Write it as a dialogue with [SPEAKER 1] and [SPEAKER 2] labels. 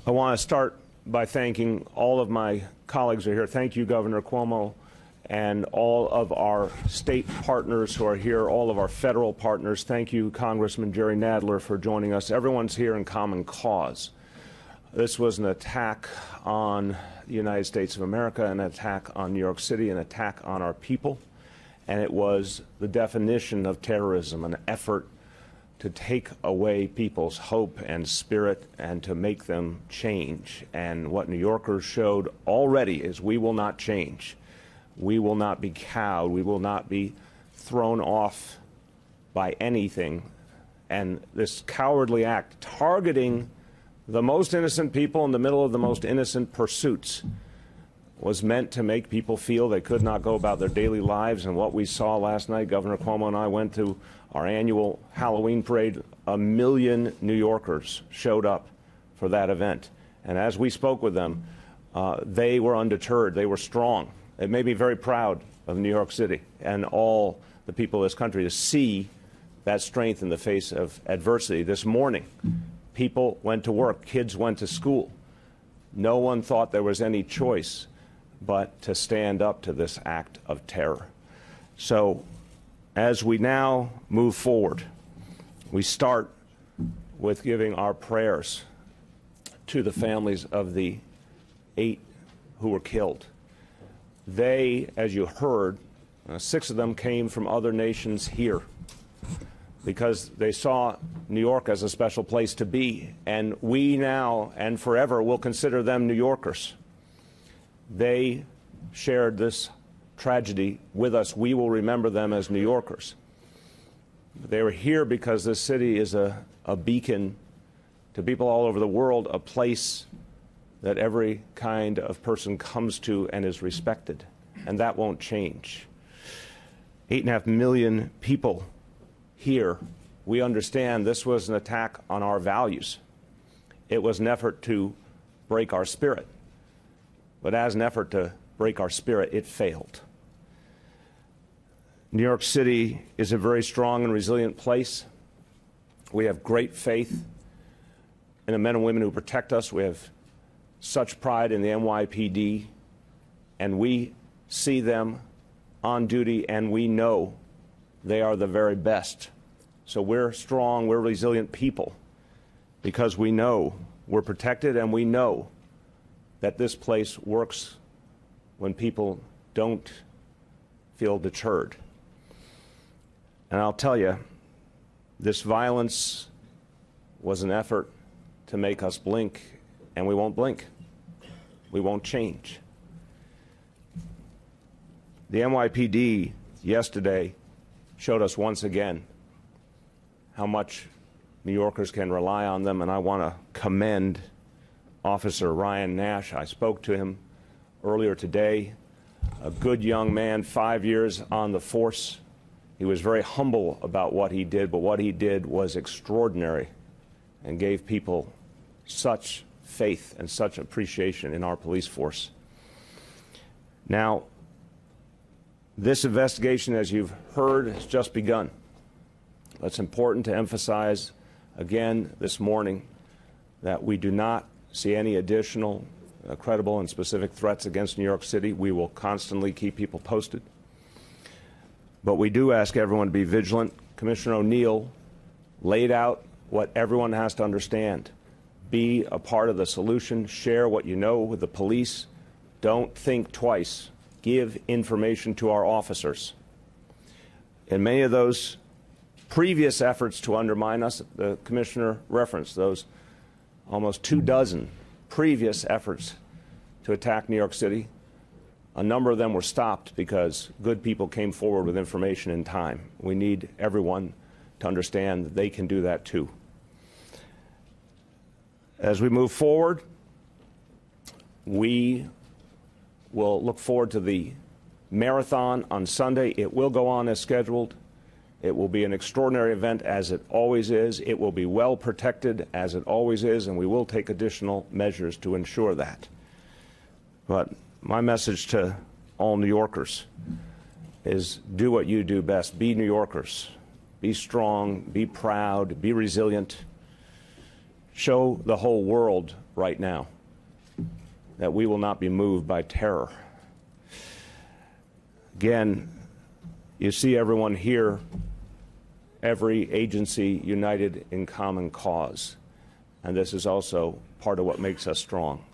[SPEAKER 1] I want to start by thanking all of my colleagues who are here. Thank you, Governor Cuomo, and all of our state partners who are here, all of our federal partners. Thank you, Congressman Jerry Nadler, for joining us. Everyone's here in common cause. This was an attack on the United States of America, an attack on New York City, an attack on our people, and it was the definition of terrorism, an effort to take away people's hope and spirit and to make them change. And what New Yorkers showed already is we will not change. We will not be cowed. We will not be thrown off by anything. And this cowardly act targeting the most innocent people in the middle of the most innocent pursuits was meant to make people feel they could not go about their daily lives. And what we saw last night, Governor Cuomo and I went to our annual Halloween parade. 1 million New Yorkers showed up for that event. And as we spoke with them, they were undeterred. They were strong. It made me very proud of New York City and all the people of this country to see that strength in the face of adversity. This morning, people went to work. Kids went to school. No one thought there was any choice but to stand up to this act of terror. So as we now move forward, we start with giving our prayers to the families of the 8 who were killed. They, as you heard, 6 of them came from other nations here because they saw New York as a special place to be, and we now and forever will consider them New Yorkers. They shared this tragedy with us. We will remember them as New Yorkers. They were here because this city is a beacon to people all over the world, a place that every kind of person comes to and is respected, and that won't change. 8.5 million people here. We understand this was an attack on our values. It was an effort to break our spirit. But as an effort to break our spirit, it failed. New York City is a very strong and resilient place. We have great faith in the men and women who protect us. We have such pride in the NYPD, and we see them on duty, and we know they are the very best. So we're strong, we're resilient people because we know we're protected, and we know that this place works when people don't feel deterred. And I'll tell you, this violence was an effort to make us blink, and we won't blink. We won't change. The NYPD yesterday showed us once again how much New Yorkers can rely on them, and I want to commend Officer Ryan Nash. I spoke to him earlier today, a good young man, 5 years on the force. He was very humble about what he did, but what he did was extraordinary and gave people such faith and such appreciation in our police force. Now, this investigation, as you've heard, has just begun. It's important to emphasize again this morning that we do not see any additional credible and specific threats against New York City. We will constantly keep people posted. But we do ask everyone to be vigilant. Commissioner O'Neill laid out what everyone has to understand. Be a part of the solution. Share what you know with the police. Don't think twice. Give information to our officers. In many of those previous efforts to undermine us, the Commissioner referenced those almost 24 previous efforts to attack New York City. A number of them were stopped because good people came forward with information in time. We need everyone to understand that they can do that too. As we move forward, we will look forward to the marathon on Sunday. It will go on as scheduled. It will be an extraordinary event, as it always is. It will be well protected, as it always is, and we will take additional measures to ensure that. But my message to all New Yorkers is do what you do best. Be New Yorkers. Be strong, be proud, be resilient, show the whole world right now that we will not be moved by terror. Again, you see everyone here, every agency united in common cause. And this is also part of what makes us strong.